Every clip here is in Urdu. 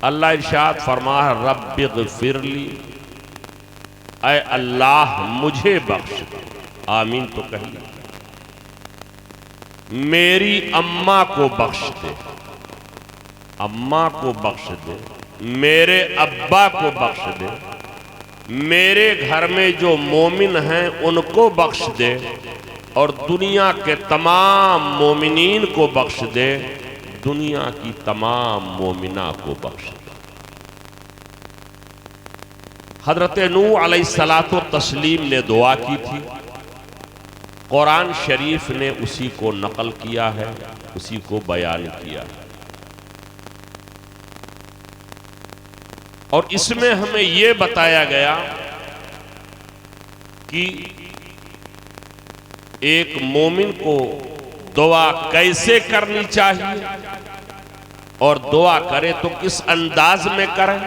اللہ ارشاد فرما رب اغفر لی، اے اللہ مجھے بخش دے، آمین تو کہیے، میری اماں کو بخش دے، اماں کو بخش دے، میرے ابا کو بخش دے، میرے گھر میں جو مومن ہیں ان کو بخش دے، اور دنیا کے تمام مومنین کو بخش دے، دنیا کی تمام مومنہ کو بخش دے۔ حضرت نوح علیہ الصلوۃ والتسلیم نے دعا کی تھی، قرآن شریف نے اسی کو نقل کیا ہے، اسی کو بیان کیا ہے، اور اس میں ہمیں یہ بتایا گیا کہ ایک مومن کو دعا کیسے کرنی چاہیے، اور دعا کرے تو کس انداز میں کرے،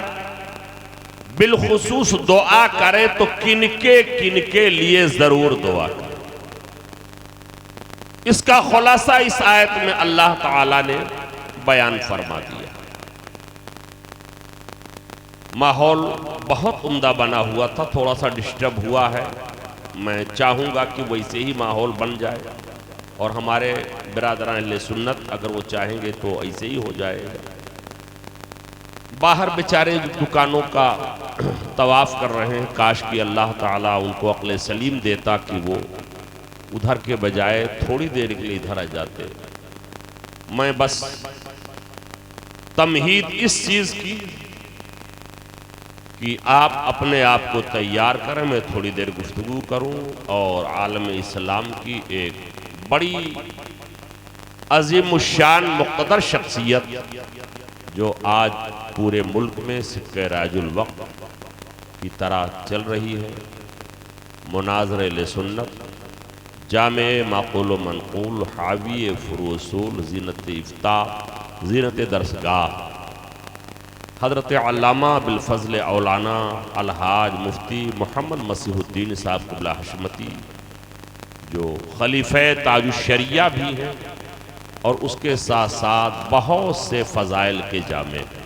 بالخصوص دعا کرے تو کن کے لیے ضرور دعا کرے۔ اس کا خلاصہ اس آیت میں اللہ تعالیٰ نے بیان فرما دیا۔ ماحول بہت عمدہ بنا ہوا تھا، تھوڑا سا ڈسٹرب ہوا ہے، میں چاہوں گا کہ ویسے ہی ماحول بن جائے، اور ہمارے برادران اہل سنت اگر وہ چاہیں گے تو ایسے ہی ہو جائے گا۔ باہر بیچارے دکانوں کا طواف کر رہے ہیں، کاش کہ اللہ تعالیٰ ان کو عقل سلیم دیتا کہ وہ ادھر کے بجائے تھوڑی دیر کے لیے ادھر آ جاتے۔ میں بس تمہید اس چیز کی کہ آپ اپنے آپ کو تیار کریں، میں تھوڑی دیر گفتگو کروں، اور عالم اسلام کی ایک بڑی عظیم الشان مقتدر شخصیت جو آج پورے ملک میں سکہ راج الوقت کی طرح چل رہی ہے، مناظر اہل سنت، جامع معقول و منقول، حاوی فروع اصول، زینت افتاح، زینت درسگاہ، حضرت علامہ بالفضل اولانا الحاج مفتی محمد مسیح الدین صاحب قبلہ حشمتی، جو خلیفہ تاج الشریعہ بھی ہیں، اور اس کے ساتھ ساتھ بہت سے فضائل کے جامع ہیں۔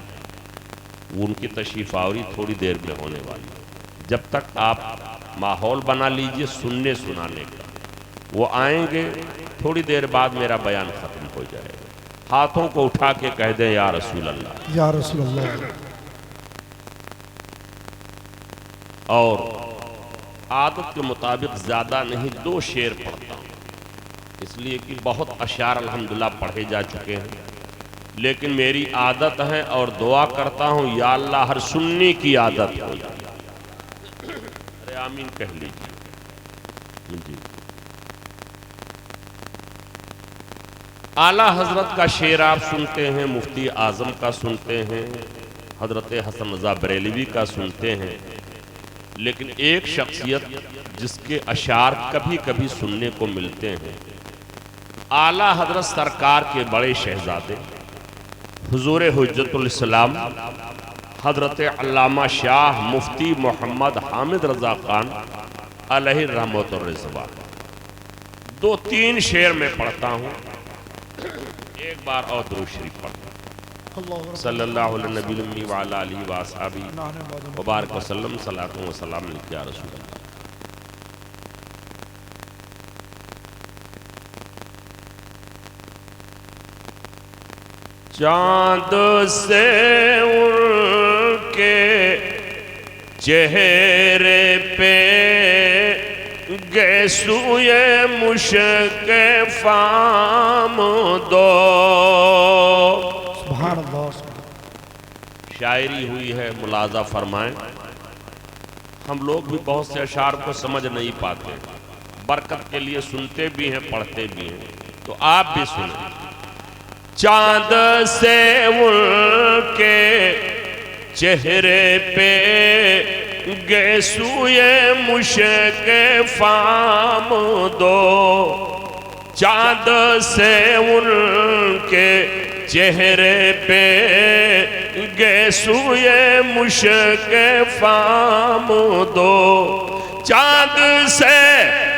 وہ ان کی تشریف آوری تھوڑی دیر میں ہونے والی ہے۔ جب تک آپ ماحول بنا لیجئے سننے سنانے کا، وہ آئیں گے، تھوڑی دیر بعد میرا بیان ختم ہو جائے گا۔ ہاتھوں کو اٹھا کے کہہ دیں یا رسول اللہ، یا رسول اللہ۔ اور عادت کے مطابق زیادہ نہیں، 2 شعر پڑھتا ہوں، اس لیے کہ بہت اشعار الحمدللہ پڑھے جا چکے ہیں، لیکن میری عادت ہے اور دعا کرتا ہوں یا اللہ ہر سنی کی عادت ہو جائے۔ ارے آمین کہہ لیجیے جی۔ اعلیٰ حضرت کا شعر آپ سنتے ہیں، مفتی اعظم کا سنتے ہیں، حضرت حسن رضا بریلوی کا سنتے ہیں، لیکن ایک شخصیت جس کے اشعار کبھی کبھی سننے کو ملتے ہیں، اعلیٰ حضرت سرکار کے بڑے شہزادے حضور حجت الاسلام حضرت علامہ شاہ مفتی محمد حامد رضا خان علیہ رحمت الرضوان۔ 2-3 شعر میں پڑھتا ہوں، ایک بار اور درود شریف پڑھتا، صلی اللہ علیہ نبی الامی وعلی آلہ وآصحابہ وبارک وسلم، صلاۃ و سلام علیک یا رسول اللہ۔ چاند سے ان کے چہرے پہ گئے سوئے مشک فام دو۔ سبحان اللہ۔ شاعری ہوئی ہے، ملاحظہ فرمائیں، ہم لوگ بھی بہت سے اشعار کو سمجھ نہیں پاتے، برکت کے لیے سنتے بھی ہیں پڑھتے بھی ہیں، تو آپ بھی سنیں۔ چاند سے ان کے چہرے پہ گئے سوئے مشک فام دو، چاند سے ان کے چہرے پہ گئے سوئے مشک فام دو، چاند سے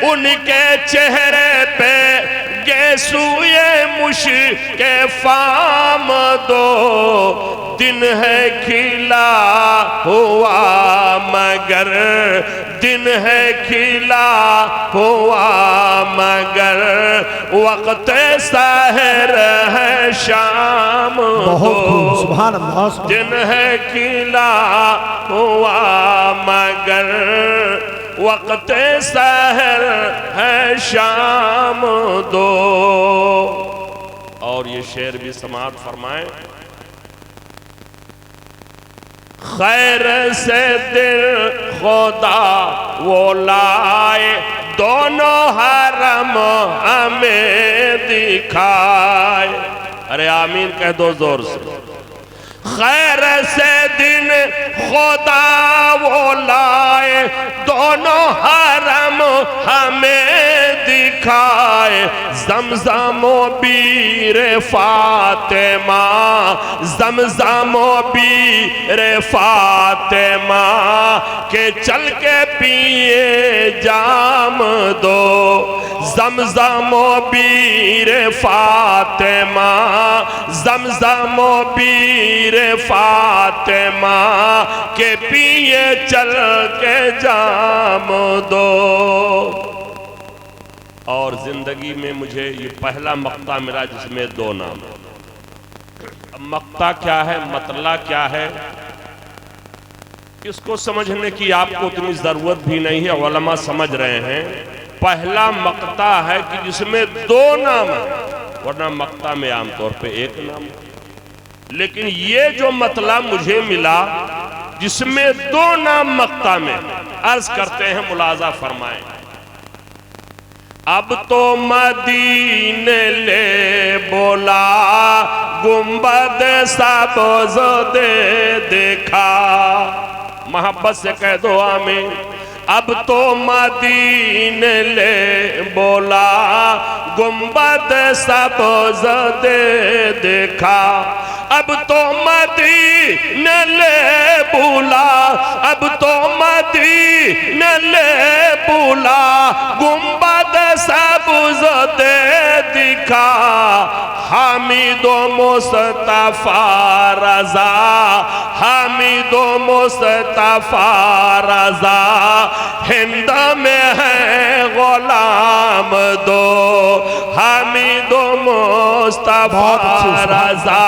ان کے چہرے پہ گئے سوئے مشک فام دو دن ہے کھلا ہوا مگر دن ہے کھلا ہوا مگر وقت سحر ہے شام دو سبحان اللہ دن ہے کھلا ہوا مگر وقت سحر ہے شام دو. اور یہ شعر بھی سماعت فرمائیں. خیر سے دل خدا وہ لائے دونوں حرم ہمیں دکھائے. ارے آمین کہہ دو زور سے. خیر سے دن خدا وہ لائے دونوں حرم ہمیں دکھائے. زمزم و بیر فاطمہ زمزم و بیر فاطمہ کہ چل کے پیے جام دو. زمزم و بیر فاطمہ زمزم و بیر فاطمہ کہ پیے چل کے جام دو. اور زندگی میں مجھے یہ پہلا مقطع ملا جس میں دو نام. مقطع کیا ہے, مطلع کیا ہے, اس کو سمجھنے کی آپ کو اتنی ضرورت بھی نہیں ہے, علماء سمجھ رہے ہیں. پہلا مقطع ہے کہ جس میں دو نام ہیں, ورنہ مقطع میں عام طور پہ ایک نام. لیکن یہ جو مطلع مجھے ملا جس میں دو نام مقطع میں, عرض کرتے ہیں ملاحظہ فرمائیں. اب تو مدینے لے بولا گنبد سبز دے دیکھا. محبت سے کہہ دو آمین. اب تو مدینے لے بولا گنبد سبز دے دیکھا. اب تو مدینے لے بولا اب تو مدینے لے بولا گنبد سبز دے دکھا. حامد و مصطفیٰ رضا حامد و مصطفیٰ رضا ہند میں ہے غلام دو. حامد و مصطفیٰ رضا.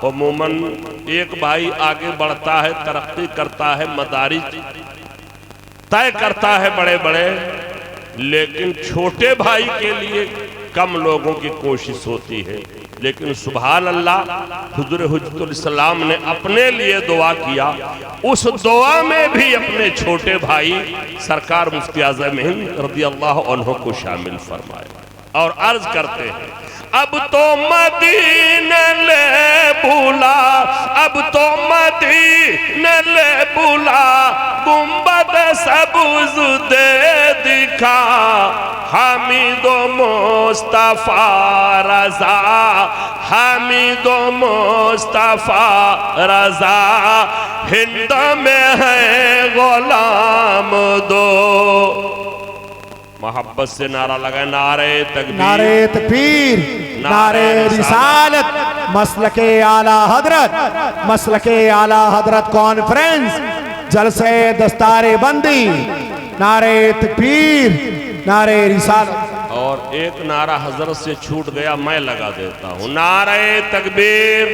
عموماً ایک بھائی آگے بڑھتا ہے, ترقی کرتا ہے, مدارج طے کرتا ہے بڑے بڑے, لیکن چھوٹے بھائی کے لیے کم لوگوں کی کوشش ہوتی ہے. لیکن سبحان اللہ حضور حجت الاسلام نے اپنے لیے دعا کیا, اس دعا میں بھی اپنے چھوٹے بھائی سرکار مفتی اعظم ہند رضی اللہ عنہ کو شامل فرمائے. اور عرض کرتے ہیں اب تو مدینے لے بولا اب تو مدینے لے بولا گنبد سبز دے دکھا. حامد و مصطفیٰ رضا حامد و مصطفیٰ رضا ہند میں ہے غلام دو. محبت سے نعرہ لگائے. نعرہ تکبیر نعرہ تکبیر نعرہ رسالت مسلک اعلی حضرت مسلک اعلی حضرت کانفرنس جلسہ دستار بندی. نعرہ تکبیر نعرہ رسالت. اور ایک نعرہ حضرت سے چھوٹ گیا, میں لگا دیتا ہوں. نعرہ تکبیر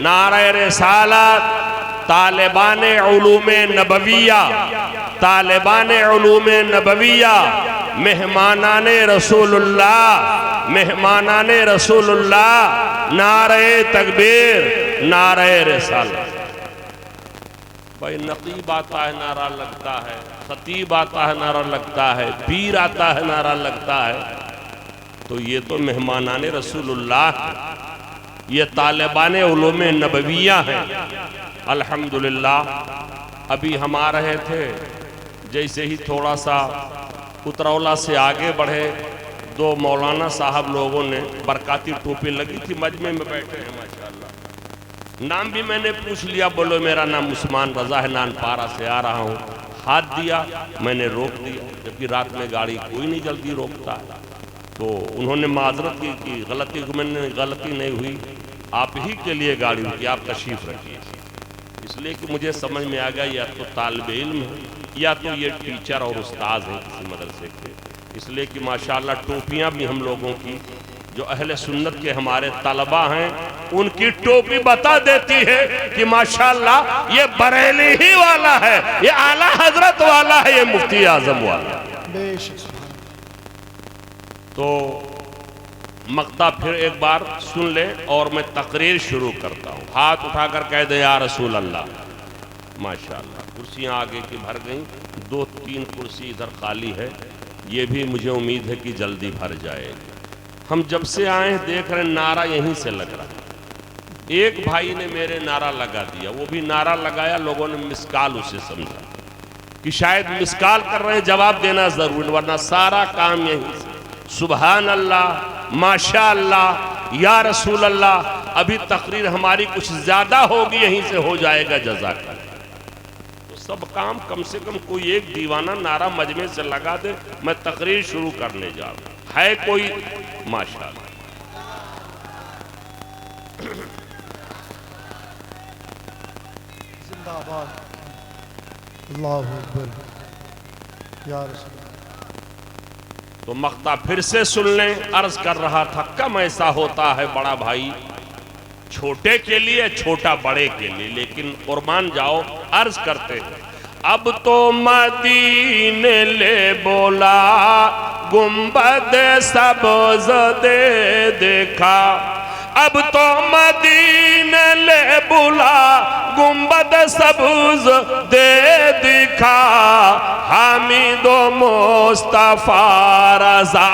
نعرہ رسالت. طالبان علوم نبویہ طالبان علوم نبویہ مہمانان رسول اللہ مہمانان رسول اللہ. نعرہ تکبیر نعرہ رسالت. بھائی نقیب آتا ہے نعرہ لگتا ہے, خطیب آتا ہے نعرہ لگتا ہے, پیر آتا ہے نعرہ لگتا ہے, تو یہ تو مہمانان رسول اللہ ہیں, یہ طالبان علوم نبویہ ہیں. الحمدللہ ابھی ہم آ رہے تھے, جیسے ہی تھوڑا سا اترولہ سے آگے بڑھے, دو مولانا صاحب لوگوں نے برکاتی ٹوپی لگی تھی, مجمع میں بیٹھے ہیں ماشاءاللہ. نام بھی میں نے پوچھ لیا, بولو میرا نام عثمان رضا ہے, نان پارا سے آ رہا ہوں. ہاتھ دیا, میں نے روک دیا, جبکہ رات میں گاڑی کوئی نہیں جلدی روکتا. تو انہوں نے معذرت کی کہ غلطی نہیں ہوئی، آپ ہی کے لیے گاڑی ہوئی، آپ تشریف رکھیے، اس لیے کہ مجھے سمجھ میں آ گیا یا تو طالب علم ہے یا تو یہ ٹیچر اور استاذ ہیں کسی مدرسے کے، اس لیے کہ ماشاءاللہ ٹوپیاں بھی ہم لوگوں کی جو اہل سنت کے ہمارے طلبہ ہیں ان کی ٹوپی بتا دیتی ہے کہ ماشاءاللہ یہ بریلی ہی والا ہے، یہ اعلیٰ حضرت والا ہے، یہ مفتی اعظم والا ہے۔ تو مقطع پھر ایک بار سن لیں اور میں تقریر شروع کرتا ہوں۔ ہاتھ اٹھا کر کہہ دیں یا رسول اللہ۔ ماشاءاللہ کرسیاں آگے کی بھر گئیں، 2-3 کرسی ادھر خالی ہے، یہ بھی مجھے امید ہے کہ جلدی بھر جائے گی۔ ہم جب سے آئے ہیں دیکھ رہے ہیں نعرہ یہیں سے لگ رہا ہے۔ ایک بھائی نے میرے نعرہ لگا دیا، وہ بھی نعرہ لگایا، لوگوں نے مسکال اسے سمجھا کہ شاید مسکال کر رہے ہیں، جواب دینا ضرور، ورنہ سارا کام یہیں سے۔ سبحان اللہ، ماشاءاللہ، یا رسول اللہ۔ ابھی تقریر ہماری کچھ زیادہ ہوگی، یہیں سے ہو جائے گا، جزاک اللہ۔ تو سب کام کم سے کم کوئی ایک دیوانہ نعرہ مجمع سے لگا دے، میں تقریر شروع کرنے جا رہا ہوں۔ ہے کوئی؟ ماشاءاللہ۔ زندہ آباد، اللہ اکبر، یا رسول اللہ۔ تو مقطع پھر سے سن لیں۔ عرض کر رہا تھا کم ایسا ہوتا ہے بڑا بھائی چھوٹے کے لیے، چھوٹا بڑے کے لیے، لیکن قربان جاؤ عرض کرتے ہیں اب تو مدینے لے بولا گنبد سبز دے دیکھا، اب تو مدینے لے بولا گنبد سبز دے دکھا، حامد و مصطفیٰ رضا،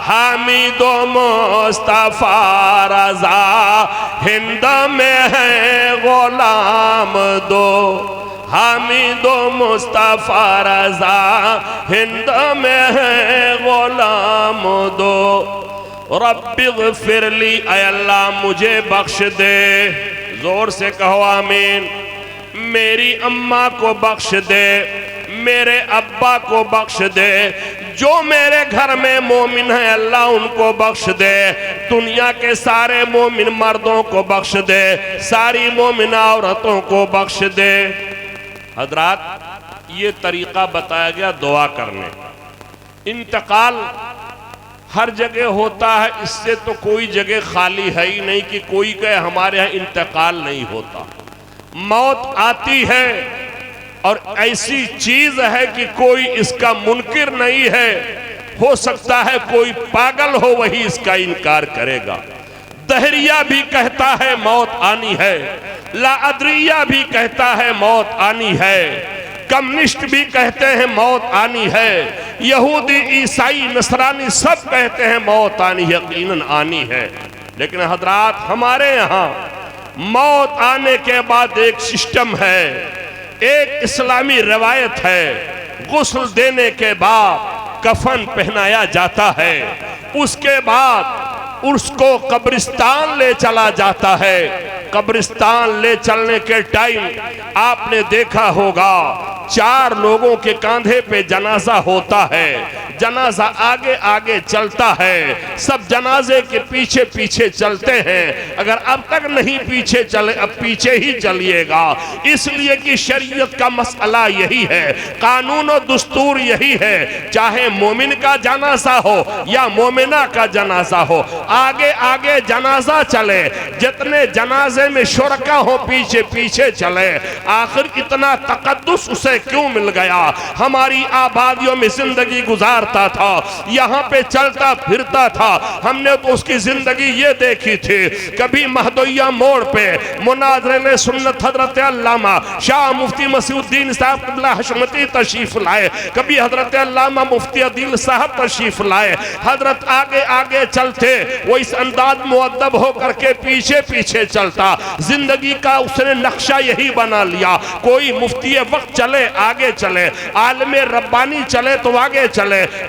حامد و مصطفیٰ رضا، ہند میں ہے غلام دو، حامد و مصطفیٰ رضا، ہند میں ہے غلام دو۔ رب اغفر لی، اے اللہ مجھے بخش دے، زور سے کہو آمین۔ میری اماں کو بخش دے، میرے ابا کو بخش دے، جو میرے گھر میں مومن ہیں اللہ ان کو بخش دے، دنیا کے سارے مومن مردوں کو بخش دے، ساری مومن عورتوں کو بخش دے۔ حضرات یہ طریقہ بتایا گیا دعا کرنے کا۔ انتقال ہر جگہ ہوتا ہے، اس سے تو کوئی جگہ خالی ہے ہی نہیں کہ کوئی کہے ہمارے ہاں انتقال نہیں ہوتا۔ موت آتی ہے اور ایسی چیز ہے کہ کوئی اس کا منکر نہیں ہے، ہو سکتا ہے کوئی پاگل ہو وہی اس کا انکار کرے گا۔ دہریہ بھی کہتا ہے موت آنی ہے، لا ادریہ بھی کہتا ہے موت آنی ہے، کمیونسٹ بھی کہتے ہیں موت آنی ہے، یہودی عیسائی نصرانی سب کہتے ہیں موت آنی یقیناً آنی ہے۔ لیکن حضرات ہمارے یہاں موت آنے کے بعد ایک سسٹم ہے، ایک اسلامی روایت ہے، غسل دینے کے بعد کفن پہنایا جاتا ہے، اس کے بعد اس کو قبرستان لے چلا جاتا ہے۔ قبرستان لے چلنے کے ٹائم آپ نے دیکھا ہوگا 4 لوگوں کے کاندھے پہ جنازہ ہوتا ہے، جنازہ آگے آگے چلتا ہے، سب جنازے کے پیچھے پیچھے چلتے ہیں۔ اگر اب تک نہیں پیچھے چلے اب پیچھے ہی چلیے گا، اس لیے کہ شریعت کا مسئلہ یہی ہے، قانون و دستور یہی ہے، چاہے مومن کا جنازہ ہو یا مومنہ کا جنازہ ہو، آگے آگے جنازہ چلے، جتنے جنازے میں شرکا ہو پیچھے پیچھے چلے۔ آخر اتنا تقدس اسے کیوں مل گیا؟ ہماری آبادیوں میں زندگی گزارتا تھا، یہاں پہ چلتا پھرتا تھا، ہم نے تو اس کی زندگی یہ دیکھی تھی۔ کبھی مہدویہ موڑ پہ مناظرین سنت حضرت علامہ شاہ مفتی مسیح الدین صاحب قبلہ حشمتی تشریف لائے، کبھی حضرت علامہ مفتی عدیل صاحب تشریف لائے، حضرت آگے آگے چلتے، وہ اس انداز مؤدب ہو کر کے پیچھے پیچھے چلتا۔ زندگی کا اس نے نقشہ یہی بنا لیا، کوئی مفتی وقت چلے آگے چلے، عالم ربانی چلے تو آگے چلے،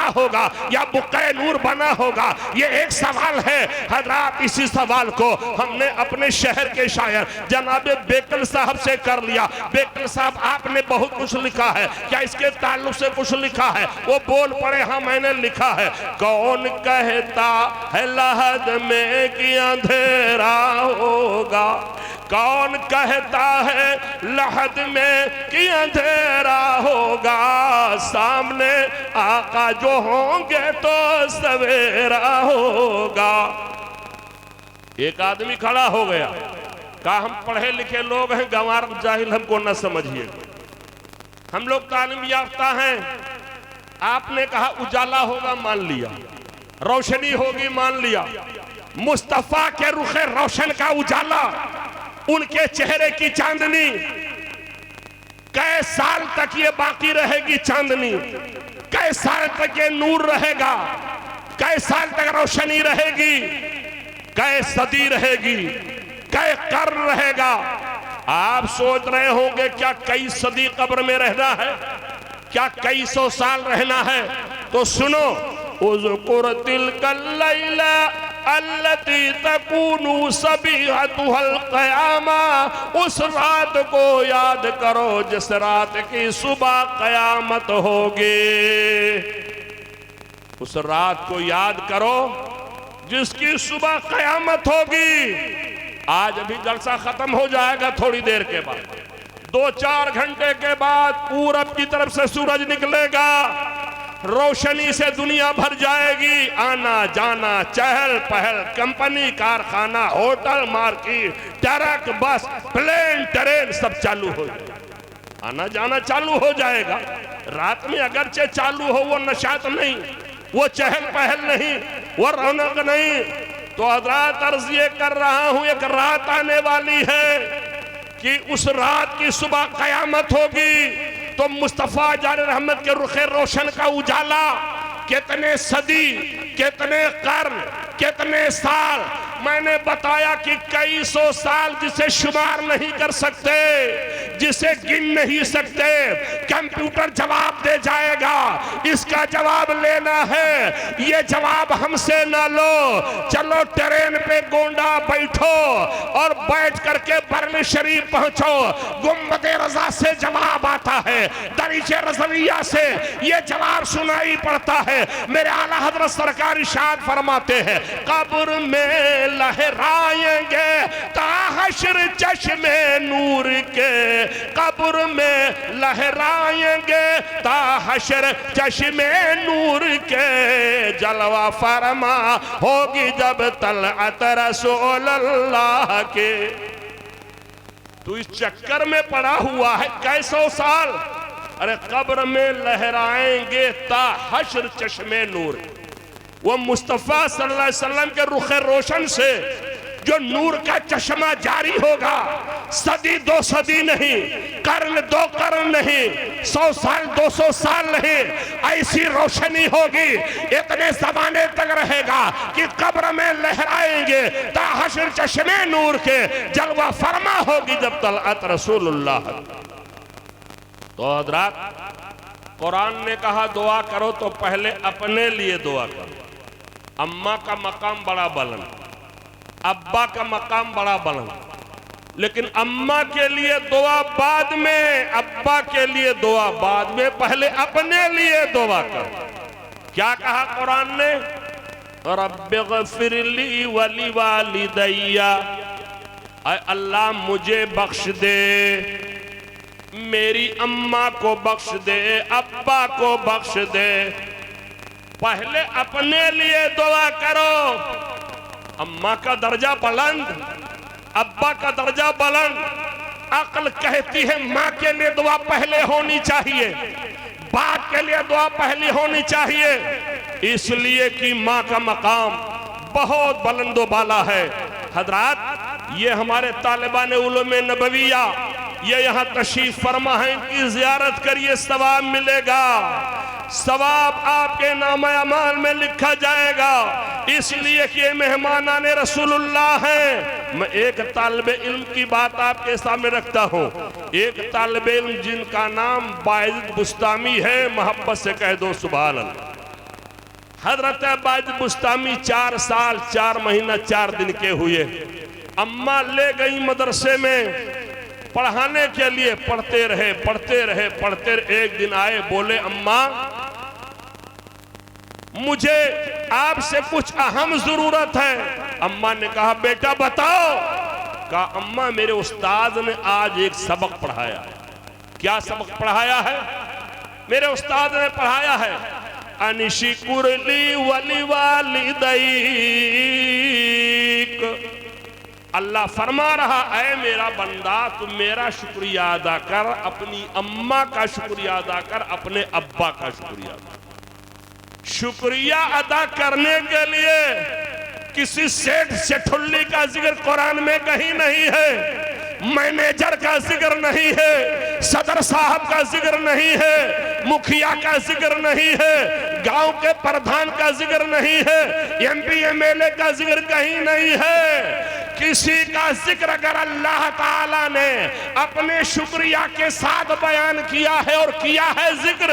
بقا ہوگا یا بقع نور بنا ہوگا؟ یہ ایک سوال ہے حضرات۔ اسی سوال کو ہم نے اپنے شہر کے شاعر جناب بیکل صاحب سے کر لیا۔ بیکل صاحب آپ نے بہت کچھ لکھا ہے، کیا اس کے تعلق سے کچھ لکھا ہے؟ وہ بول پڑے، ہاں میں نے لکھا ہے۔ کون کہتا ہے لحد میں کہ اندھیرا ہوگا، کون کہتا ہے لحد میں کہ اندھیرا ہوگا، سامنے آقا جو ہوں گے تو سویرا ہوگا۔ ایک آدمی کھڑا ہو گیا، کہا ہم پڑھے لکھے لوگ ہیں، گنوار جاہل ہم کو نہ سمجھیے، ہم لوگ تعلیم یافتہ ہیں۔ آپ نے کہا اجالا ہوگا، مان لیا، روشنی ہوگی، مان لیا۔ مصطفیٰ کے رخ روشن کا اجالا، ان کے چہرے کی چاندنی، کئی سال تک یہ باقی رہے گی چاندنی، کئی سال تک یہ نور رہے گا، کئی سال تک روشنی رہے گی، کئی صدی رہے گی، کئی قرن رہے گا۔ آپ سوچ رہے ہوں گے کیا کئی صدی قبر میں رہنا ہے، کیا کئی سو سال رہنا ہے؟ تو سنو، اذکر تلک اللیلہ التی تکون صبیحتها القیامہ، اس رات کو یاد کرو جس رات کی صبح قیامت ہوگی، اس رات کو یاد کرو جس کی صبح قیامت ہوگی۔ آج ابھی جلسہ ختم ہو جائے گا تھوڑی دیر کے بعد، 2-4 گھنٹے کے بعد پورب کی طرف سے سورج نکلے گا، روشنی سے دنیا بھر جائے گی، آنا جانا چہل پہل، کمپنی، کارخانہ، ہوٹل، مارکیٹ، ٹرک، بس، پلین، ٹرین سب چالو ہو جائے گا، آنا جانا چالو ہو جائے گا۔ رات میں اگرچہ چالو ہو، وہ نشاط نہیں، وہ چہل پہل نہیں، وہ رونق نہیں۔ تو حضرات عرض یہ کر رہا ہوں، ایک رات آنے والی ہے کہ اس رات کی صبح قیامت ہوگی، تو مصطفیٰ جان رحمت کے رخ روشن کا اجالا کتنے صدی، کتنے قرن، کتنے سال، میں نے بتایا کہ کئی سو سال جسے شمار نہیں کر سکتے، جسے گن نہیں سکتے، کمپیوٹر جواب دے جائے گا۔ اس کا جواب لینا ہے، یہ جواب ہم سے نہ لو، چلو ٹرین پہ گونڈا بیٹھو اور بیٹھ کر کے برن شریف پہنچو، گنبد رضا سے جواب آتا ہے، دریچ رضویہ سے یہ جواب سنائی پڑتا ہے۔ میرے اعلیٰ حضرت سرکار ارشاد فرماتے ہیں، قبر میں لہرائیں گے تا حشر چشم نور کے، قبر میں لہرائیں گے تا حشر چشم نور کے، جلوہ فرما ہوگی جب طلعت رسول اللہ کے۔ تو اس چکر میں پڑا ہوا ہے کئی سو سال، ارے قبر میں لہرائیں گے تا حشر چشم نور، وہ مصطفیٰ صلی اللہ علیہ وسلم کے رخ روشن سے جو نور کا چشمہ جاری ہوگا، صدی 2 صدی نہیں، قرن 2 قرن نہیں، 100 سال 200 سال نہیں، ایسی روشنی ہوگی، اتنے زمانے تک رہے گا کہ قبر میں لہرائیں گے تا حشر چشم نور کے، جلوہ فرما ہوگی جب طلعت رسول اللہ۔ تو حضرات قرآن نے کہا دعا کرو تو پہلے اپنے لیے دعا کرو۔ اماں کا مقام بڑا بلند، ابا کا مقام بڑا بلند، لیکن اماں کے لیے دعا بعد میں، ابا کے لیے دعا بعد میں، پہلے اپنے لیے دعا کرو۔ کیا کہا قرآن نے؟ رب اغفر لی ولی والدی، اے اللہ مجھے بخش دے، میری اماں کو بخش دے، ابا کو بخش دے۔ پہلے اپنے لیے دعا کرو۔ اماں کا درجہ بلند، ابا کا درجہ بلند، عقل کہتی ہے ماں کے لیے دعا پہلے ہونی چاہیے، باپ کے لیے دعا پہلے ہونی چاہیے، اس لیے کہ ماں کا مقام بہت بلند و بالا ہے۔ حضرات یہ ہمارے طالبان علوم نبویہ یہ یہاں تشریف فرما ہے، ان کی زیارت کریے، ثواب ملے گا، ثواب آپ کے نام اعمال میں لکھا جائے گا، اس لیے کہ یہ مہمانان رسول اللہ ہیں۔ میں ایک طالب علم کی بات آپ کے سامنے رکھتا ہوں، ایک طالب علم جن کا نام باعزید بستامی ہے، محبت سے کہہ دو سبحان اللہ۔ حضرت باج بستامی 4 سال 4 مہینہ 4 دن کے ہوئے، اماں لے گئی مدرسے میں پڑھانے کے لیے، پڑھتے رہے۔ ایک دن آئے، بولے اماں مجھے آپ سے کچھ اہم ضرورت ہے۔ اماں نے کہا بیٹا بتاؤ۔ کہا اماں میرے استاد نے آج ایک سبق پڑھایا۔ کیا سبق پڑھایا ہے؟ میرے استاد نے پڑھایا ہے انشکر لی ولی والدیک۔ اللہ فرما رہا اے میرا بندہ تم میرا شکریہ ادا کر، اپنی اماں کا شکریہ ادا کر، اپنے ابا کا شکریہ ادا کر۔ شکریہ ادا کرنے کے لیے کسی سیٹھ سیٹھلی کا ذکر قرآن میں کہیں نہیں ہے، مینیجر کا ذکر نہیں ہے، صدر صاحب کا ذکر نہیں ہے، مکھیا کا ذکر نہیں ہے، گاؤں کے پردھان کا ذکر نہیں ہے، M P M L A کا ذکر کہیں نہیں ہے۔ کسی کا ذکر اگر اللہ تعالیٰ نے اپنے شکریہ کے ساتھ بیان کیا ہے اور کیا ہے ذکر،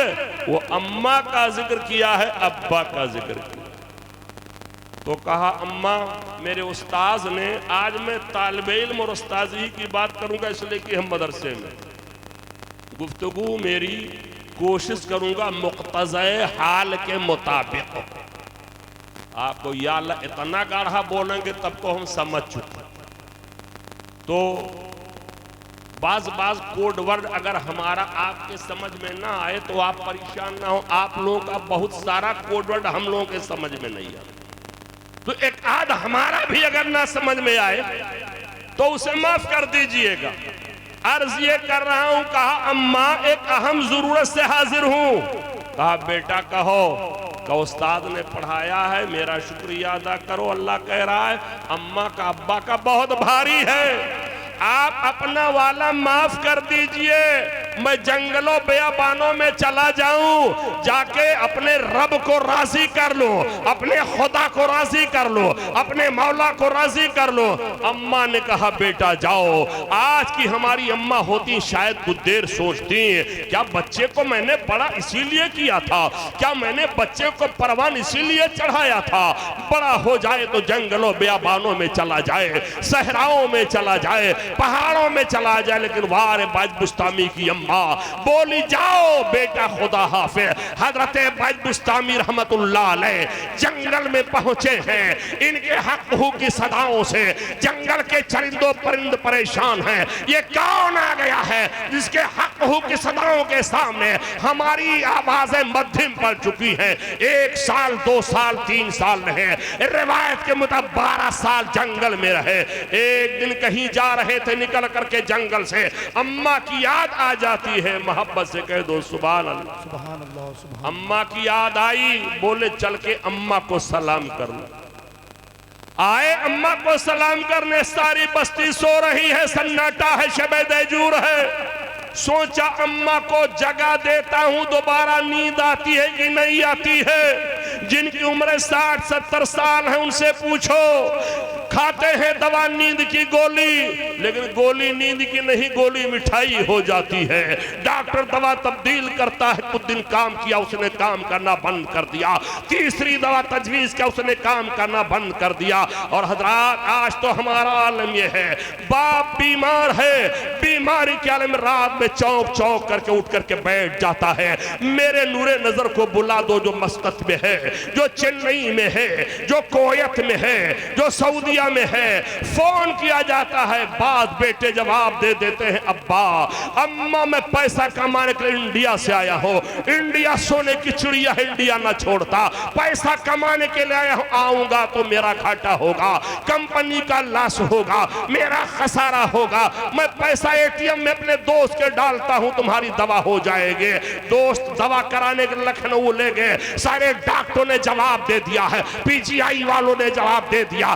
وہ اماں کا ذکر کیا ہے، ابا کا ذکر کیا۔ تو کہا اماں میرے استاذ نے، آج میں طالب علم اور استاذی کی بات کروں گا اس لیے کہ ہم مدرسے میں گفتگو میری کوشش کروں گا مقتضی حال کے مطابق۔ آپ کو یا اللہ اتنا گاڑھا بولیں گے تب کو ہم سمجھ چکے۔ تو بعض کوڈ ورڈ اگر ہمارا آپ کے سمجھ میں نہ آئے تو آپ پریشان نہ ہو، آپ لوگوں کا بہت سارا کوڈ ورڈ ہم لوگوں کے سمجھ میں نہیں آئے، تو ایک آدھ ہمارا بھی اگر نہ سمجھ میں آئے تو اسے معاف کر دیجئے گا۔ عرض یہ کر رہا ہوں، کہا اماں ایک اہم ضرورت سے حاضر ہوں۔ کہا بیٹا کہو۔ کہ استاد نے پڑھایا ہے میرا شکریہ ادا کرو۔ اللہ کہہ رہا ہے اماں کا ابا کا بہت بھاری ہے، آپ اپنا والا معاف کر دیجئے، میں جنگلوں بیابانوں میں چلا جاؤں، جا کے اپنے رب کو راضی کر لو، اپنے خدا کو راضی کر لو، اپنے مولا کو راضی کر لو۔ اماں نے کہا بیٹا جاؤ۔ آج کی ہماری اماں ہوتی شاید کچھ دیر سوچتی ہیں، کیا بچے کو میں نے بڑا اسی لیے کیا تھا؟ کیا میں نے بچے کو پروان اسی لیے چڑھایا تھا؟ بڑا ہو جائے تو جنگلوں بیابانوں میں چلا جائے، صحراؤں میں چلا جائے، پہاڑوں میں چلا جائے، لیکن وار باج بستامی کی اماں بولی جاؤ بیٹا خدا حافظ۔ حضرت باج بستامی رحمت اللہ علیہ جنگل میں پہنچے ہیں، ان کے حق ہو کی صداؤں سے جنگل کے چرندوں پرند پریشان ہیں۔ یہ کون آ گیا ہے جس کے حق ہو کی صداؤں کے سامنے ہماری آوازیں مدھم پڑ چکی ہیں؟ 1 سال 2 سال 3 سال رہے، روایت کے مطابق 12 سال جنگل میں رہے۔ ایک دن کہیں جا رہے تھے، نکل کر کے جنگل سے اماں کی یاد آ جاتی ہے، محبت سے کہہ دو سبحان اللہ۔ سبحان اللہ سبحان اماں کی یاد آئی، بولے چل کے اماں کو سلام کرنا۔ آئے اماں کو سلام کرنے، ساری بستی سو رہی ہے، سناٹا ہے، شب دیجور ہے۔ سوچا اماں کو جگہ دیتا ہوں، دوبارہ نیند آتی ہے کہ نہیں آتی ہے؟ جن کی عمر 60-70 سال ہیں ان سے پوچھو، کھاتے ہیں دوا نیند کی گولی، لیکن گولی نیند کی نہیں، گولی مٹھائی ہو جاتی ہے۔ ڈاکٹر دوا تبدیل کرتا ہے، کچھ دن کام کیا اس نے کام کرنا بند کر دیا، تیسری دوا تجویز کیا اس نے کام کرنا بند کر دیا۔ اور حضرات آج تو ہمارا عالم یہ ہے، باپ بیمار ہے، بیماری کے عالم رات میں چونک چونک کر کے اٹھ کر کے بیٹھ جاتا ہے، میرے نور نظر کو بلا دو جو مسقط میں ہے، جو چنئی میں ہے، جو کویت میں ہے، جو سعودیہ میں ہے۔ فون کیا جاتا ہے، بعض بیٹے جواب دے دیتے ہیں ابا اماں میں پیسہ کمانے کے لیے انڈیا سے آیا ہوں، انڈیا سونے کی چڑیا ہے، انڈیا نہ چھوڑتا، پیسہ کمانے کے لیے آیا ہوں، آؤں گا تو میرا گھاٹا ہوگا، کمپنی کا لاس ہوگا، میرا خسارہ ہوگا، میں پیسہ اے ٹی ایم میں اپنے دوست کے ڈالتا ہوں، تمہاری دوا ہو جائے گی۔ دوست دوا کرانے کے لکھنؤ لے گئے، سارے ڈاکٹروں نے جواب دے دیا ہے، پی جی آئی والوں نے جواب دے دیا،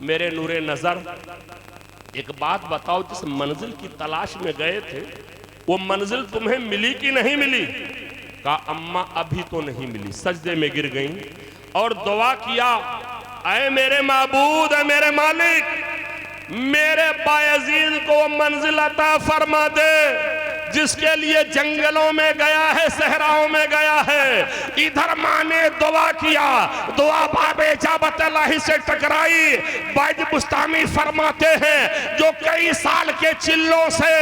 میرے نور نظر ایک بات بتاؤ، جس منزل کی تلاش میں گئے تھے وہ منزل تمہیں ملی کہ نہیں ملی؟ کہا اماں ابھی تو نہیں ملی۔ سجدے میں گر گئیں اور دعا کیا، اے میرے معبود، اے میرے مالک، میرے بایزید کو وہ منزل عطا فرما دے جس کے لیے جنگلوں میں گیا ہے، صحراؤں میں گیا ہے۔ ادھر ماں نے دعا کیا، دعا باب اجابت اللہ سے ٹکرائی۔ باید بستامی فرماتے ہیں جو کئی سال کے چلوں سے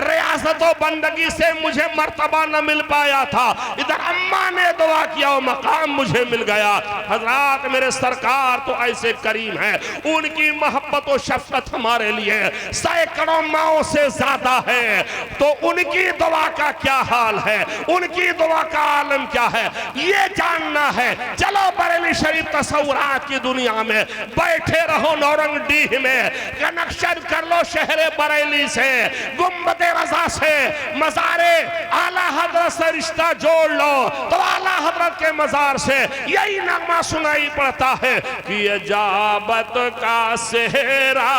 ریاضت و بندگی سے مجھے مرتبہ نہ مل پایا تھا، ادھر اماں نے دعا کیا وہ مقام مجھے مل گیا۔ حضرات میرے سرکار تو ایسے کریم ہیں، ان کی محبت و شفقت ہمارے لیے سینکڑوں ماؤں سے زیادہ ہے، تو ان کی دعا کا کیا حال ہے، ان کی دعا کا عالم کیا ہے، یہ جاننا ہے۔ چلو بریلی شریف تصورات کی دنیا میں بیٹھے رہو، نورنگ ڈیہ میں کنیکشن کر لو شہر بریلی سے، گنبد رضا سے، مزار اعلیٰ حضرت سے رشتہ جوڑ لو تو اعلیٰ حضرت کے مزار سے یہی نغمہ سنائی پڑتا ہے کہ اجابت کا صحرا،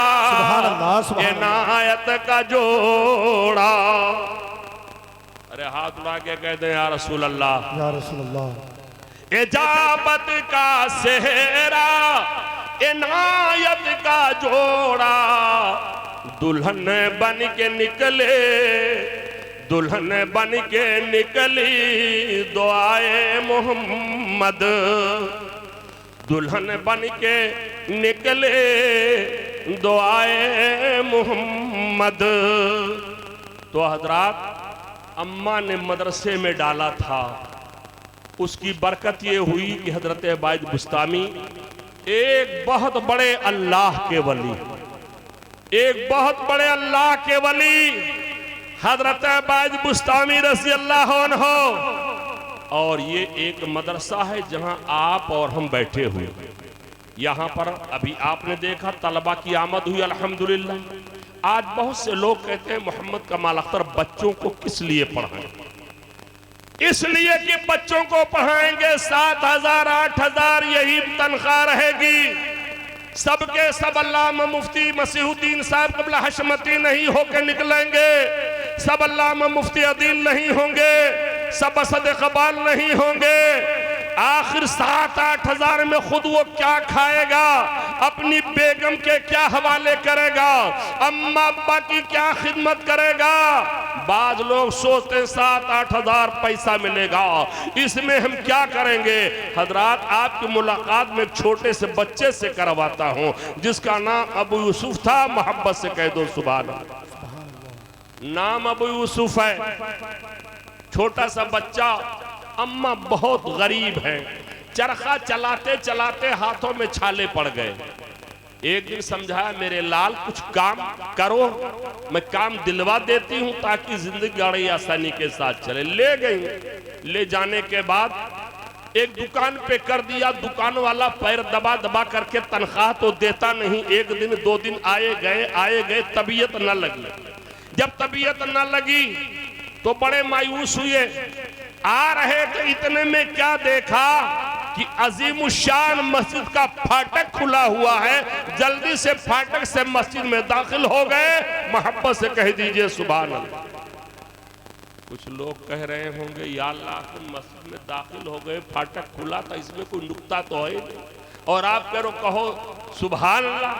عنایت کا جوڑا۔ ارے ہاتھ اٹھا کے کہتے ہیں یا رسول اللہ، یا رسول اللہ۔ اجابت کا صحرا، عنایت کا جوڑا، دلہن بن کے نکلے، دلہن بن کے نکلی دعائے محمد، دلہن بن کے نکلے دعائے محمد۔ تو حضرات اماں نے مدرسے میں ڈالا تھا، اس کی برکت یہ ہوئی کہ حضرت باید بستامی ایک بہت بڑے اللہ کے ولی، ایک بہت بڑے اللہ کے ولی حضرت باید بستامی رضی اللہ عنہ، اور یہ ایک مدرسہ ہے جہاں آپ اور ہم بیٹھے ہوئے۔ یہاں پر ابھی آپ نے دیکھا طلبہ کی آمد ہوئی الحمدللہ۔ آج بہت سے لوگ کہتے ہیں محمد کمال اختر بچوں کو کس لیے پڑھائیں؟ اس لیے کہ بچوں کو پڑھائیں گے 7,000 8,000 یہی تنخواہ رہے گی، سب کے سب علامہ مفتی مسیح الدین صاحب قبلہ حشمتی نہیں ہو کے نکلیں گے، سب علامہ مفتی عدیل نہیں ہوں گے، سب اسد اقبال نہیں ہوں گے۔ آخر 7-8 ہزار میں خود وہ کیا کھائے گا، اپنی بیگم کے کیا حوالے کرے گا، اماں ابا کی کیا خدمت کرے گا؟ بعض لوگ سوچتے ہیں 7-8 ہزار پیسہ ملے گا، اس میں ہم کیا کریں گے؟ حضرات آپ کی ملاقات میں چھوٹے سے بچے سے کرواتا ہوں جس کا نام ابو یوسف تھا، محبت سے کہہ دو سبحان اللہ۔ نام ابو یوسف ہے، چھوٹا سا بچہ، اماں بہت غریب ہے، چرخہ چلاتے چلاتے ہاتھوں میں چھالے پڑ گئے۔ ایک دن سمجھایا میرے لال کچھ کام کرو، میں کام دلوا دیتی ہوں تاکہ زندگی گاڑی آسانی کے ساتھ چلے۔ لے گئی، لے جانے کے بعد ایک دکان پہ کر دیا، دکان والا پیر دبا دبا کر کے تنخواہ تو دیتا نہیں۔ ایک دن 2 دن آئے گئے، طبیعت نہ لگی۔ جب طبیعت نہ لگی تو بڑے مایوس ہوئے، آ رہے تھے اتنے میں کیا دیکھا کہ عظیم الشان مسجد کا پھاٹک کھلا ہوا ہے، جلدی سے پھاٹک سے مسجد میں داخل ہو گئے۔ محبت سے کہہ دیجئے سبحان اللہ۔ کچھ لوگ کہہ رہے ہوں گے یا اللہ تم مسجد میں داخل ہو گئے، پھاٹک کھلا تھا، اس میں کوئی نکتہ تو ہے نہیں، اور آپ کہو سبحان اللہ،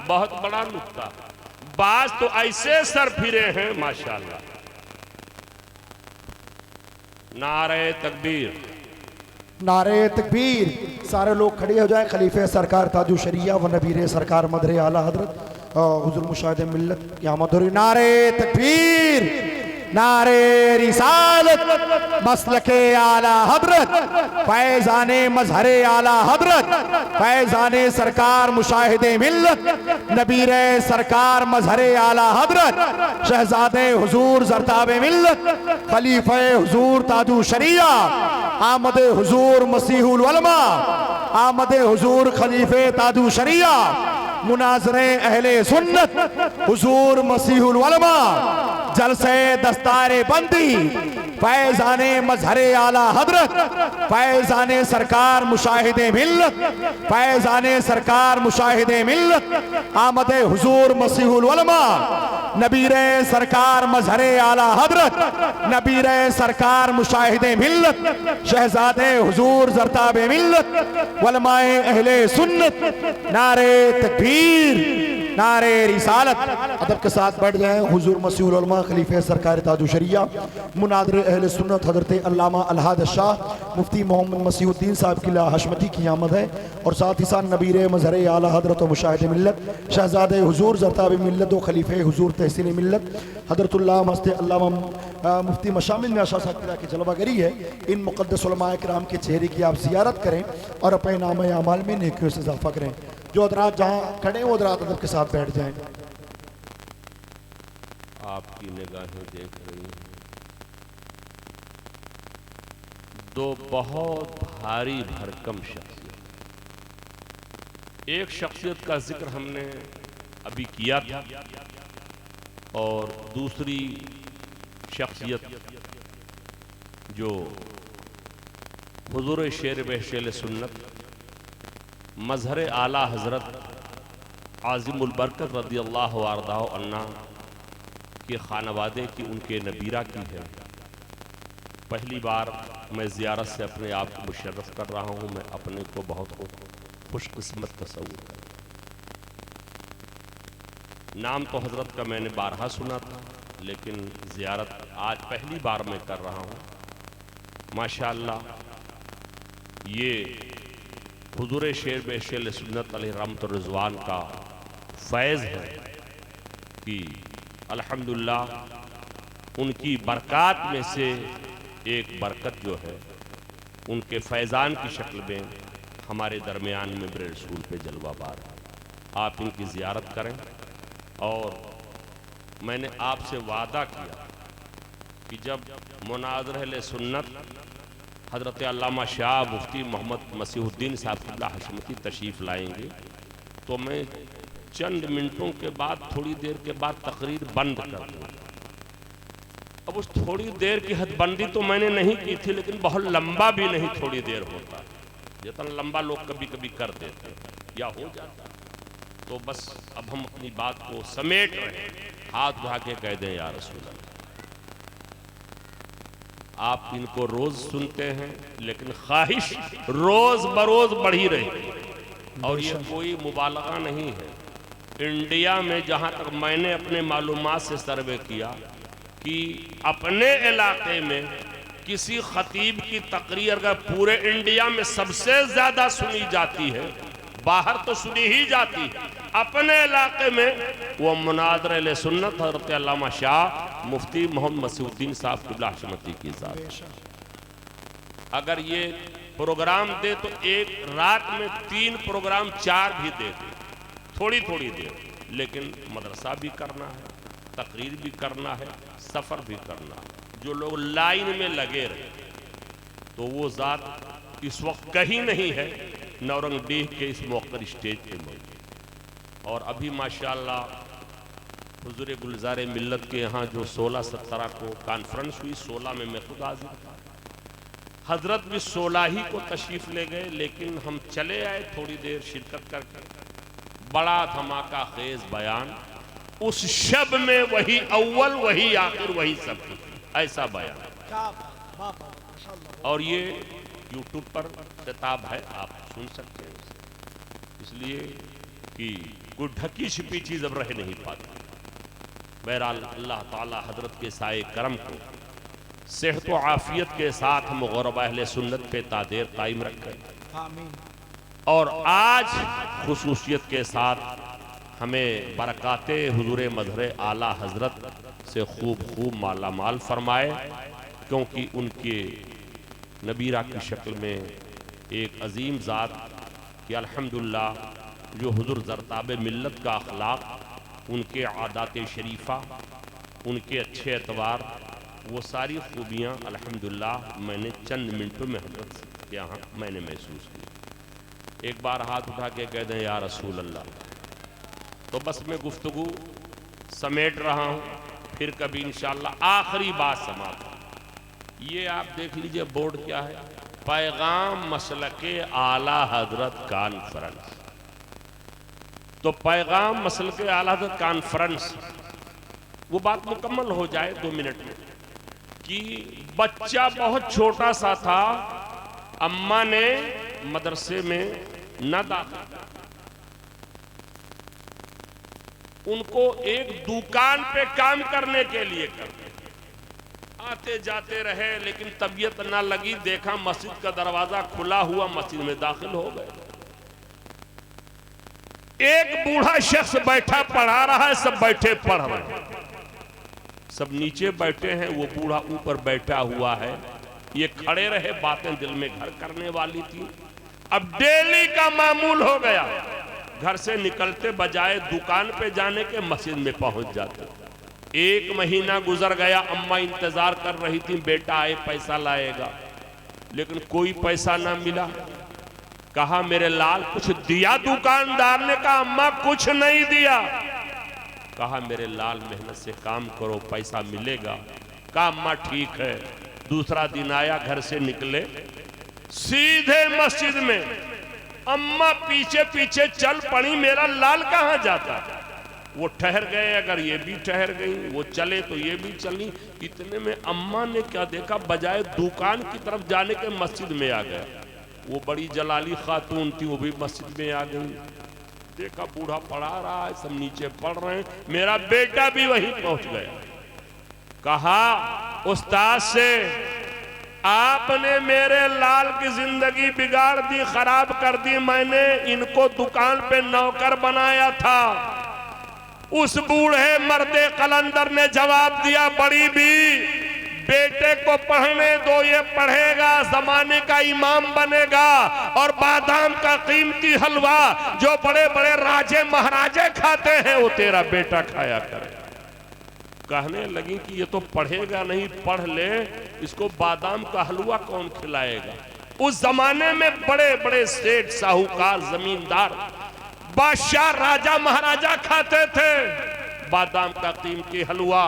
بہت بڑا نکتہ۔ بعض تو ایسے سر پھرے ہیں ماشاءاللہ۔ نعرہ تکبیر، نعرہ تکبیر۔ سارے لوگ کھڑے ہو جائیں، خلیفہ سرکار تاج الشریعہ و نبیر سرکار مدر اعلیٰ حضرت حضور مشاہد ملت کی آمد ہو رہی۔ نعرہ تکبیر، نعرہ رسالت، مسلک اعلیٰ حضرت، فیضان مظہر اعلیٰ حضرت، فیضان سرکار مشاہد ملت، نبیر سرکار مظہر اعلیٰ حضرت، شہزادے حضور زرتاب ملت، خلیفہ حضور تاج الشریعہ، آمد حضور مسیح العلماء، آمد حضور خلیفہ تاج الشریعہ، مناظر اہل سنت حضور مسیح العلماء، جلسے دستار بندی فیضان مظہر اعلیٰ حضرت، فیضان سرکار مشاہد ملت، فیضان سرکار مشاہد ملت، آمد حضور مسیح العلماء، نبیر سرکار مظہر اعلیٰ حضرت، نبیر سرکار مشاہد ملت، شہزاد حضور زرتاب ملت، علماء اہل سنت، نعرہ تکبیر، نعرہ رسالت۔ ادب کے ساتھ بیٹھ جائیں۔ حضور مسیح العلماء خلیفہ سرکار تاج الشریعہ مناظر اہل سنت حضرت علامہ الحاد شاہ مفتی محمد مسیح الدین صاحب کی حشمتی کی آمد ہے، اور ساتھ ہی ساتھ نبیر مظہر اعلیٰ حضرت و مشاہد ملت، شہزاد حضور زرتاب ملت و خلیفہ حضور تحسین ملت حضرت اللہ مست علامہ مفتی مشامل میں شاہ صاحب کی جلوہ گری ہے۔ ان مقدس علماء کرام کے چہرے کی آپ زیارت کریں اور اپنے نام اعمال میں نیکیوں سے اضافہ کریں۔ جو حضرات جہاں کھڑے ہیں وہ حضرات ادب کے ساتھ بیٹھ جائیں۔ آپ کی نگاہیں دیکھ رہی ہیں دو بہت بھاری بھرکم شخصیت۔ ایک شخصیت کا ذکر ہم نے ابھی کیا تھا، اور دوسری شخصیت جو حضور شیر بہشیل سنت مظہر اعلیٰ حضرت عظیم البرکت رضی اللہ وارضہ عنہ کے خانوادے کی، ان کے نبیرہ کی ہے۔ پہلی بار میں زیارت سے اپنے آپ کو مشرف کر رہا ہوں، میں اپنے کو بہت خوش قسمت تصور کرتا ہوں۔ نام تو حضرت کا میں نے بارہا سنا تھا، لیکن زیارت آج پہلی بار میں کر رہا ہوں۔ ماشاءاللہ یہ حضور شیر بہشیل سنت علیہ رحمت الرضوان کا فیض ہے کہ الحمدللہ ان کی برکات میں سے ایک برکت جو ہے ان کے فیضان کی شکل میں ہمارے درمیان میں بر رسول پہ جلوہ بار ہے۔ آپ ان کی زیارت کریں، اور میں نے آپ سے وعدہ کیا کہ جب مناظر اہل سنت حضرت علامہ شاہ مفتی محمد مسیح الدین صاحب کی حشمتی تشریف لائیں گے تو میں چند منٹوں کے بعد، تھوڑی دیر کے بعد تقریر بند کر دوں گا۔ اب اس تھوڑی دیر کی حد بندی تو میں نے نہیں کی تھی، لیکن بہت لمبا بھی نہیں تھوڑی دیر ہوتا، جتنا لمبا لوگ کبھی کبھی کر دیتے یا ہو جاتا، تو بس اب ہم اپنی بات کو سمیٹ رہے ہیں۔ ہاتھ اٹھا کے کہہ دیں یا رسول اللہ۔ آپ ان کو روز سنتے ہیں، لیکن خواہش روز بروز بڑھی رہی، اور یہ کوئی مبالغہ نہیں ہے۔ انڈیا میں جہاں تک میں نے اپنے معلومات سے سروے کیا کہ اپنے علاقے میں کسی خطیب کی تقریر اگر پورے انڈیا میں سب سے زیادہ سنی جاتی ہے، باہر تو سنی ہی جاتی ہے، اپنے علاقے میں وہ مناظر اہل سنت حضرت علامہ شاہ مفتی محمد مسیح الدین صاحب قبلہ حشمتی کی ذات۔ اگر یہ پروگرام دے تو ایک رات میں 3 پروگرام 4 بھی دے دے، تھوڑی تھوڑی دیر، لیکن مدرسہ بھی کرنا ہے، تقریر بھی کرنا ہے، سفر بھی کرنا ہے۔ جو لوگ لائن میں لگے رہے تو وہ ذات اس وقت کہیں نہیں ہے، نورنگ ڈیہ کے اس موقع اسٹیج پہ موجود، اور ابھی ماشاءاللہ حضور گلزار ملت کے یہاں جو 16-17 کو کانفرنس ہوئی، 16 میں خود حاضر تھا، حضرت بھی 16 ہی کو تشریف لے گئے، لیکن ہم چلے آئے تھوڑی دیر شرکت کر کے۔ بڑا دھماکہ خیز بیان، اس شب میں وہی اول وہی آخر وہی سب ایسا بیان، اور یہ یوٹیوب پر کتاب ہے، آپ سن سکتے ہیں، اس لیے کہ کوئی ڈھکی چھپی چیز اب رہ نہیں پاتی۔ بہرحال اللہ تعالی حضرت کے سائے کرم کو صحت و عافیت کے ساتھ مغربہ اہل سنت پہ تادیر قائم رکھے، اور آج خصوصیت کے ساتھ ہمیں برکات حضور مظہر اعلیٰ حضرت سے خوب مالا مال فرمائے، کیونکہ ان کے نبیرہ کی شکل میں ایک عظیم ذات کہ الحمدللہ جو حضور زرتاب ملت کا اخلاق، ان کے عادات شریفہ، ان کے اچھے اعتبار، وہ ساری خوبیاں الحمدللہ میں نے چند منٹوں میں حضرت کے یہاں میں نے محسوس کی۔ ایک بار ہاتھ اٹھا کے کہہ دیں یا رسول اللہ، تو بس میں گفتگو سمیٹ رہا ہوں، پھر کبھی انشاءاللہ آخری بات سماعت۔ یہ آپ دیکھ لیجئے بورڈ کیا ہے، پیغام مسلک اعلی حضرت کانفرنس۔ تو پیغام مسلک اعلی حضرت کانفرنس، وہ بات مکمل ہو جائے 2 منٹ میں، کہ بچہ بہت چھوٹا سا تھا، اماں نے مدرسے میں نہ داخل، ان کو ایک دکان پہ کام کرنے کے لیے کرتے، آتے جاتے رہے، لیکن طبیعت نہ لگی، دیکھا مسجد کا دروازہ کھلا ہوا، مسجد میں داخل ہو گئے۔ ایک بوڑھا شخص بیٹھا پڑھا رہا ہے، سب بیٹھے پڑھ رہے ہیں، سب نیچے بیٹھے ہیں، وہ بوڑھا اوپر بیٹھا ہوا ہے، یہ کھڑے رہے، باتیں دل میں گھر کرنے والی تھی۔ اب ڈیلی کا معمول ہو گیا، گھر سے نکلتے بجائے دکان پہ جانے کے مسجد میں پہنچ جاتے۔ 1 مہینہ گزر گیا، اماں انتظار کر رہی تھی بیٹا آئے پیسہ لائے گا، لیکن کوئی پیسہ نہ ملا۔ کہا میرے لال کچھ دیا؟ دکاندار نے کہا اماں کچھ نہیں دیا۔ کہا میرے لال محنت سے کام کرو، پیسہ ملے گا۔ کہا اماں ٹھیک ہے۔ دوسرا دن آیا، گھر سے نکلے، سیدھے مسجد میں، اماں پیچھے پیچھے چل پڑی، میرا لال کہاں جاتا؟ وہ ٹھہر گئے، اگر یہ بھی ٹھہر گئی، وہ چلے تو یہ بھی چلی۔ اتنے میں اماں نے کیا دیکھا، بجائے دکان کی طرف جانے کے مسجد میں آ گیا۔ وہ بڑی جلالی خاتون تھی، وہ بھی مسجد میں آ گئی، دیکھا بوڑھا پڑھا رہا ہے، سب نیچے پڑھ رہے ہیں، میرا بیٹا بھی وہیں پہنچ گیا۔ کہا استاد سے آپ نے میرے لال کی زندگی بگاڑ دی، خراب کر دی، میں نے ان کو دکان پہ نوکر بنایا تھا۔ اس بوڑھے مرد قلندر نے جواب دیا، بڑی بھی بیٹے کو پڑھنے دو، یہ پڑھے گا، زمانے کا امام بنے گا، اور بادام کا قیمتی حلوہ جو بڑے بڑے راجے مہاراجے کھاتے ہیں وہ تیرا بیٹا کھایا کرے۔ کہنے لگی کہ یہ تو پڑھے گا نہیں، پڑھ لے، اس کو بادام کا حلوہ کون کھلائے گا؟ اس زمانے میں بڑے بڑے سیٹ، ساہوکار، زمیندار، بادشاہ، راجہ مہاراجہ کھاتے تھے بادام کا قیمتی حلوہ۔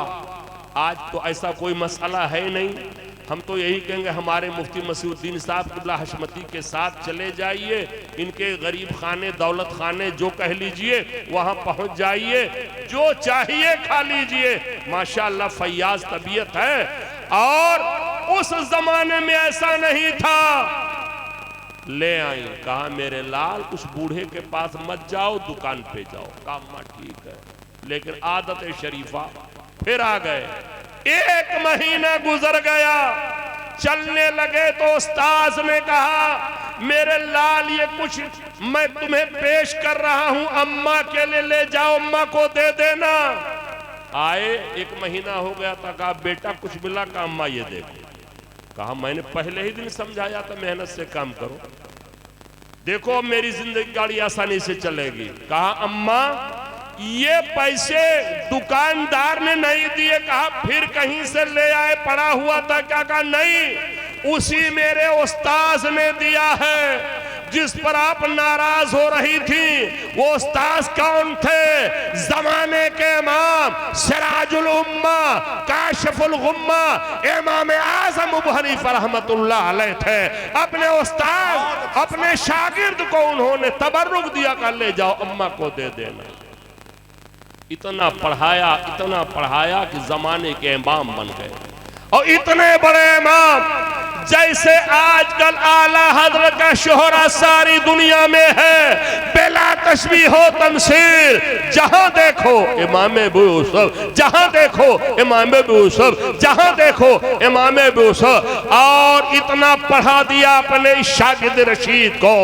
آج تو ایسا کوئی مسئلہ ہے نہیں، ہم تو یہی کہیں گے ہمارے مفتی مسیح الدین صاحب قبلہ حشمتی کے ساتھ چلے جائیے، ان کے غریب خانے، دولت خانے جو کہہ لیجئے وہاں پہنچ جائیے، جو چاہیے کھا لیجئے، ماشاءاللہ فیاض طبیعت ہے۔ اور اس زمانے میں ایسا نہیں تھا۔ لے آئیں، کہا میرے لال اس بوڑھے کے پاس مت جاؤ، دکان پہ جاؤ۔ کہا ماں ٹھیک ہے، لیکن عادت شریفہ پھر آ گئے۔ 1 مہینہ گزر گیا، چلنے لگے تو استاذ نے کہا میرے لال یہ کچھ میں تمہیں پیش کر رہا ہوں، اماں کے لیے لے جاؤ، اماں کو دے دینا۔ آئے 1 مہینہ ہو گیا تھا، کہا بیٹا کچھ ملا؟ کہا اماں یہ دیکھو۔ کہا میں نے پہلے ہی دن سمجھایا تھا محنت سے کام کرو، دیکھو میری زندگی گاڑی آسانی سے چلے گی۔ کہا اماں یہ پیسے دکاندار نے نہیں دیے۔ کہا پھر کہیں سے لے آئے، پڑا ہوا تھا کیا؟ کہا نہیں، اسی میرے استاذ نے دیا ہے جس پر آپ ناراض ہو رہی تھی۔ وہ استاذ کون تھے؟ زمانے کے امام، سراج الامہ، کاشف الغمہ، امام اعظم ابو حنیفہ رحمت اللہ علیہ تھے۔ اپنے استاذ، اپنے شاگرد کو انہوں نے تبرک دیا کہ لے جاؤ اماں کو دے دینا۔ اتنا پڑھایا کہ زمانے کے امام بن گئے، اور اتنے بڑے امام جیسے آج کل اعلیٰ حضرت کا شہرہ ساری دنیا میں ہے، بلا تشبیہ و تمثیل۔ جہاں دیکھو امام ابو یوسف، جہاں دیکھو امام ابو یوسف، جہاں دیکھو امام ابو یوسف۔ اور اتنا پڑھا دیا اپنے شاگرد رشید کو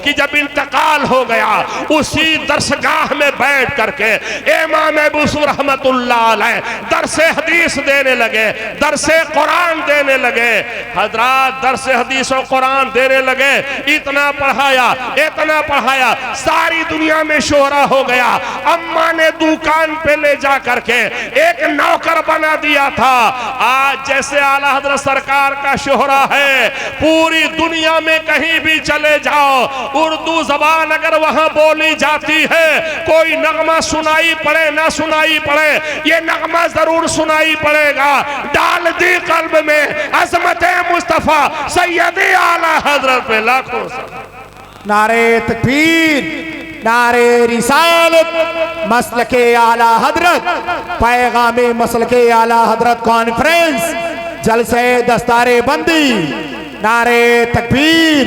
کہ جب انتقال ہو گیا اسی درسگاہ میں بیٹھ کر کے امام ابو یوسف رحمت اللہ علیہ درس حدیث دینے لگے، درس قرآن دینے لگے۔ حضرات درس حدیث و قرآن دینے لگے، اتنا پڑھایا، ساری دنیا میں شہرا ہو گیا. اماں نے دکان پہ لے جا کر کے ایک نوکر بنا دیا تھا. آج جیسے اعلیٰ حضرت سرکار کا شہرا ہے, پوری دنیا میں کہیں بھی چلے جاؤ, اردو زبان اگر وہاں بولی جاتی ہے, کوئی نغمہ سنائی پڑے نہ سنائی پڑے, یہ نغمہ ضرور سنائی پڑے گا. ڈال دی قلب میں عظمت مصطفیٰ سیدی اعلیٰ حضرت پہ لاکھوں نعرے تکبیر, نعرے رسالت, مسلک اعلیٰ حضرت, پیغام مسلک اعلیٰ حضرت کانفرنس, جلسے دستار بندی. نعرے تکبیر,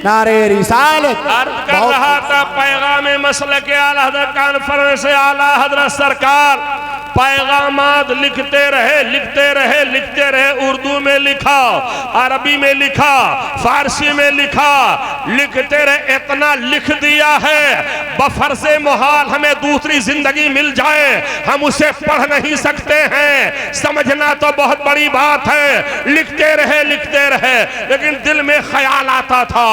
نعرے رسالت. عرض کر رہا تھا پیغام مسلک اعلیٰ حضرت کانفرنس اعلیٰ حضرت سرکار پیغامات لکھتے رہے لکھتے رہے لکھتے رہے. اردو میں لکھا, عربی میں لکھا, فارسی میں لکھا, لکھتے رہے. اتنا لکھ دیا ہے بفرض محال ہمیں دوسری زندگی مل جائے ہم اسے پڑھ نہیں سکتے ہیں. سمجھنا تو بہت بڑی بات ہے. لکھتے رہے لکھتے رہے, لیکن دل میں خیال آتا تھا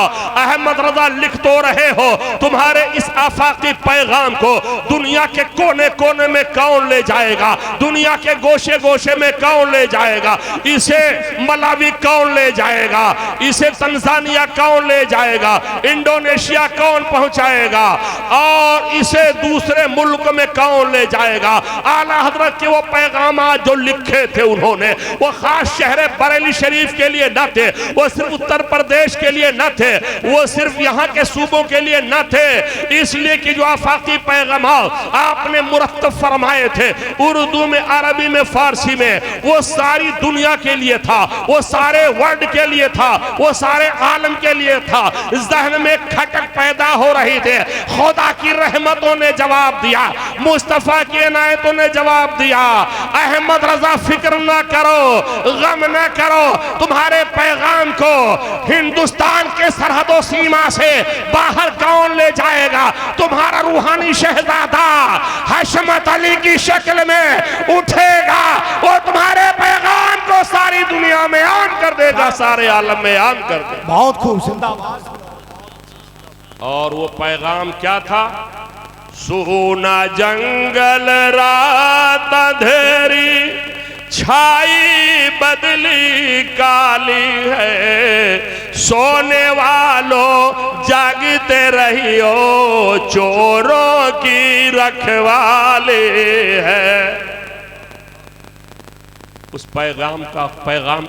احمد رضا لکھ تو رہے ہو, تمہارے اس آفاقی پیغام کو دنیا کے کونے کونے میں کون لے جائے گا, دنیا کے گوشے گوشے میں کون لے جائے گا, اسے ملاوی کون لے جائے گا, اسے تنزانیہ کون لے جائے گا, انڈونیشیا کون پہنچائے گا, اور اسے دوسرے ملک میں کون لے جائے گا. اعلیٰ حضرت کے وہ پیغامات جو لکھے تھے انہوں نے, وہ خاص شہر بریلی شریف کے لیے نہ تھے, وہ صرف اتر پردیش کے لیے نہ تھے, وہ صرف یہاں کے صوبوں کے لیے نہ تھے. اس لیے کہ جو آفاقی پیغامات آپ نے مرتب فرمائے تھے اردو میں, عربی میں, فارسی میں, وہ ساری دنیا کے لیے تھا, وہ سارے ورلڈ کے لیے تھا, وہ سارے عالم کے لیے تھا. ذہن میں کھٹک پیدا ہو رہی تھے. خدا کی رحمتوں نے جواب دیا, مصطفیٰ کی عنایتوں نے جواب دیا. احمد رضا فکر نہ کرو, غم نہ کرو, تمہارے پیغام کو ہندوستان کے سرحد و سیما سے باہر کون لے جائے گا. تمہارا روحانی شہزادہ حشمت علی کی شکل میں اٹھے گا, وہ تمہارے پیغام کو ساری دنیا میں عام کر دے گا, سارے عالم میں عام کر دے گا. بہت خوب, زندہ باد. اور وہ پیغام کیا تھا؟ سونا جنگل رات اندھیری, چھائی بدلی کالی ہے, سونے والوں جاگتے رہیو, چوروں کی رکھوالی ہے. اس پیغام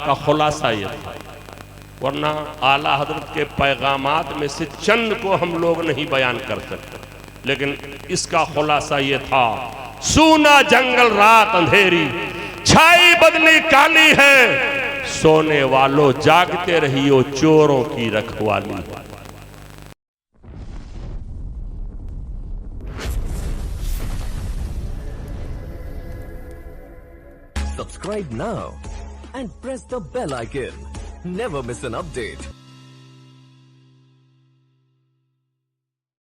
کا خلاصہ یہ تھا, ورنہ اعلیٰ حضرت کے پیغامات میں سے چند کو ہم لوگ نہیں بیان کر سکتے, لیکن اس کا خلاصہ یہ تھا, سونا جنگل رات اندھیری, چھائی بدلی کالی ہے, سونے والوں جاگتے رہیو, چوروں کی رکھوالی. Subscribe now and press the bell icon. Never miss an update.